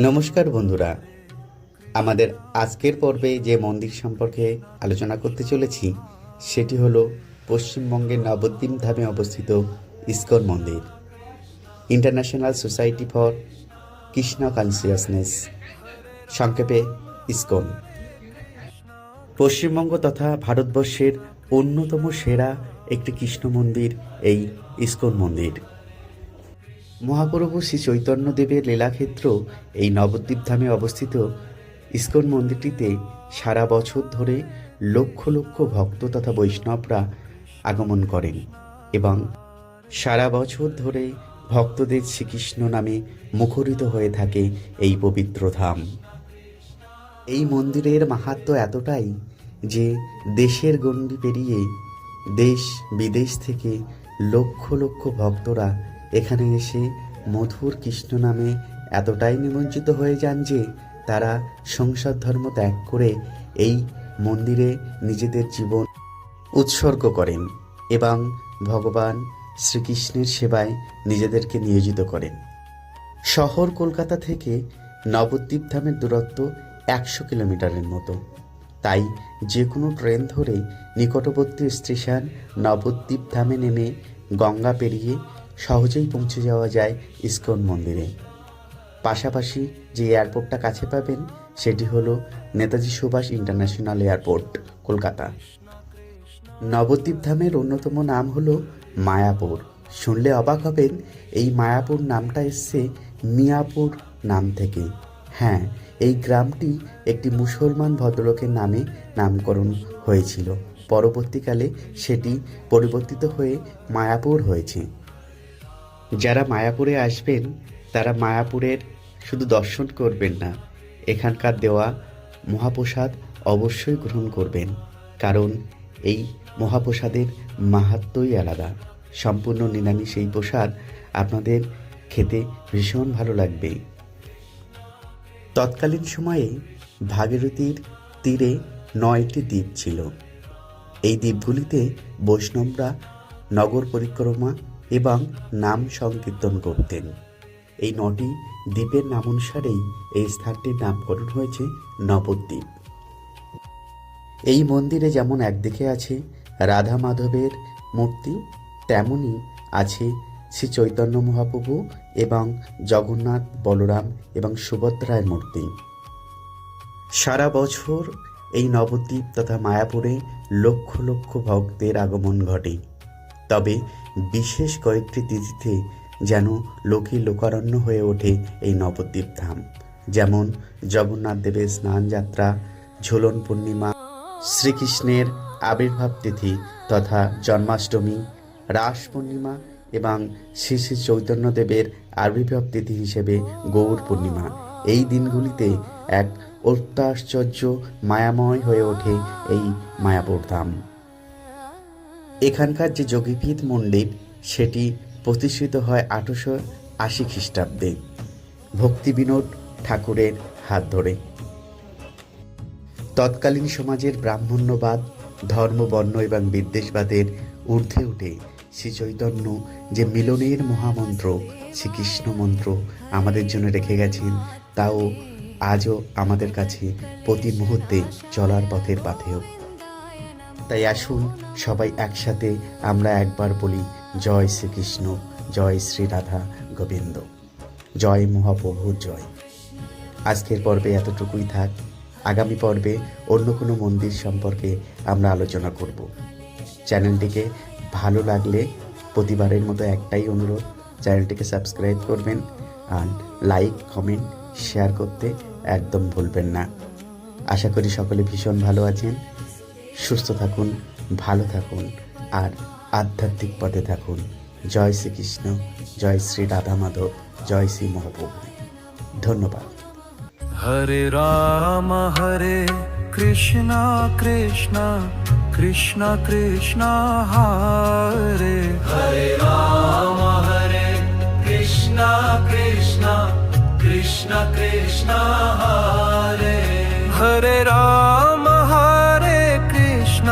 নমস্কার বন্ধুরা, আমাদের আজকের পর্বে যে মন্দির সম্পর্কে আলোচনা করতে চলেছি সেটি হলো পশ্চিমবঙ্গের নবদ্বীপ ধামে অবস্থিত ইসকন মন্দির, international society for Krishna consciousness, সংক্ষেপে ইসকন। পশ্চিমবঙ্গ তথা ভারতবর্ষের অন্যতম সেরা একটি কৃষ্ণ মন্দির এই ইসকন মন্দির। মহাপ্রভু শ্রী চৈতন্যদেবের লীলাক্ষেত্র এই নবদ্বীপ ধামে অবস্থিত ইসকন মন্দিরটিতে সারা বছর ধরে লক্ষ লক্ষ ভক্ত তথা বৈষ্ণবরা আগমন করেন এবং সারা বছর ধরে ভক্তদের শ্রীকৃষ্ণ নামে মুখরিত হয়ে থাকে এই পবিত্র ধাম। এই মন্দিরের মাহাত্ম্য এতটাই যে দেশের গণ্ডি পেরিয়ে দেশ বিদেশ থেকে লক্ষ লক্ষ ভক্তরা এখানে এসে মধুর কৃষ্ণ নামে এতটাই নিমজ্জিত হয়ে যান যে তারা সংসার ধর্ম ত্যাগ করে এই মন্দিরে নিজেদের জীবন উৎসর্গ করেন এবং ভগবান শ্রীকৃষ্ণের সেবায় নিজেদেরকে নিয়োজিত করেন। শহর কলকাতা থেকে নবদ্বীপ ধামের দূরত্ব 100 কিলোমিটারের মতো, তাই যে কোনো ট্রেন ধরে নিকটবর্তী স্টেশন নবদ্বীপ ধামে নেমে গঙ্গা পেরিয়ে সহজেই পৌঁছে যাওয়া যায় ইসকন মন্দিরে। পাশাপাশি যে এয়ারপোর্টটা কাছে পাবেন সেটি হলো নেতাজি সুভাষ ইন্টারন্যাশনাল এয়ারপোর্ট, কলকাতা। নবদ্বীপ ধামের অন্যতম নাম হলো মায়াপুর। শুনলে অবাক হবেন, এই মায়াপুর নামটা এসছে মিয়াপুর নাম থেকে। হ্যাঁ, এই গ্রামটি একটি মুসলমান ভদ্রলোকের নামে নামকরণ হয়েছিল, পরবর্তীকালে সেটি পরিবর্তিত হয়ে মায়াপুর হয়েছে। যারা মায়াপুরে আসবেন তারা মায়াপুরের শুধু দর্শন করবেন না, এখানকার দেওয়া মহাপ্রসাদ অবশ্যই গ্রহণ করবেন, কারণ এই মহাপ্রসাদের মাহাত্ম্যই আলাদা। সম্পূর্ণ নিরামিষ এই প্রসাদ আপনাদের খেতে ভীষণ ভালো লাগবে। তৎকালীন সময়ে ভাগীরথীর তীরে 9টি দ্বীপ ছিল। এই দ্বীপগুলিতে বৈষ্ণবরা নগর পরিক্রমা এবং নাম সংকীর্তন করতেন। এই 9টি দ্বীপের নাম অনুসারেই এই স্থানটির নামকরণ হয়েছে নবদ্বীপ। এই মন্দিরে যেমন একদিকে আছে রাধা মাধবের মূর্তি, তেমনি আছে শ্রী চৈতন্য মহাপ্রভু এবং জগন্নাথ, বলরাম এবং সুভদ্রার মূর্তি। সারা বছর এই নবদ্বীপ তথা মায়াপুরে লক্ষ লক্ষ ভক্তের আগমন ঘটে, তবে বিশেষ কয়েকটি তিথিতে যেন লোকে লোকারণ্য হয়ে ওঠে এই নবদ্বীপ ধাম, যেমন জগন্নাথ দেবের স্নান যাত্রা, ঝুলন পূর্ণিমা, শ্রীকৃষ্ণের আবির্ভাব তিথি তথা জন্মাষ্টমী, রাস পূর্ণিমা এবং শ্রী শ্রী চৈতন্যদেবের আবির্ভাব তিথি হিসেবে গৌর পূর্ণিমা। এই দিনগুলিতে এক অত্যাশ্চর্য মায়াময় হয়ে ওঠে এই মায়াপুর ধাম। এখানকার যে যোগীপীঠ মন্দির সেটি প্রতিষ্ঠিত হয় 1880 খ্রিস্টাব্দে ভক্তিবিনোদ ঠাকুরের হাত ধরে। তৎকালীন সমাজের ব্রাহ্মণ্যবাদ, ধর্ম, বর্ণ এবং বিদ্বেষবাদের ঊর্ধ্বে উঠে শ্রী চৈতন্য যে মিলনের মহামন্ত্র শ্রীকৃষ্ণ মন্ত্র আমাদের জন্য রেখে গেছেন, তাও আজও আমাদের কাছে প্রতি মুহূর্তে চলার পথের পাথেয়। তাই আসুন সবাই একসাথে আমরা একবার বলি, জয় শ্রীকৃষ্ণ, জয় শ্রী রাধা গোবিন্দ, জয় মহাপ্রভু জয়। আজকের পর্বে এতটুকুই থাক। আগামী পর্বে অন্য কোনো মন্দির সম্পর্কে আমরা আলোচনা করব। চ্যানেলটিকে ভালো লাগলে প্রতিবারের মতো একটাই অনুরোধ, চ্যানেলটিকে সাবস্ক্রাইব করবেন আর লাইক, কমেন্ট, শেয়ার করতে একদম ভুলবেন না। আশা করি সকলে ভীষণ ভালো আছেন, সুস্থ থাকুন, ভালো থাকুন আর আধ্যাত্মিক পথে থাকুন। জয় শ্রীকৃষ্ণ, জয় শ্রী রাধা মাধব, জয় শ্রী মহাপ্রভু। ধন্যবাদ। হরে রাম হরে কৃষ্ণ কৃষ্ণ কৃষ্ণ কৃষ্ণ হরে হরে রাম হরে কৃষ্ণ কৃষ্ণ কৃষ্ণ কৃষ্ণ হরে হরে রাম হরে Krishna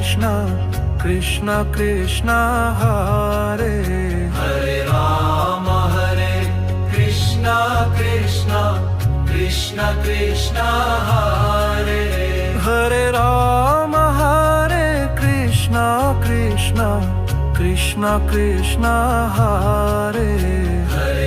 Krishna Krishna Krishna Hare Hare Rama Hare Krishna Krishna Krishna Krishna Hare Hare Rama Hare Krishna Krishna Krishna Krishna Hare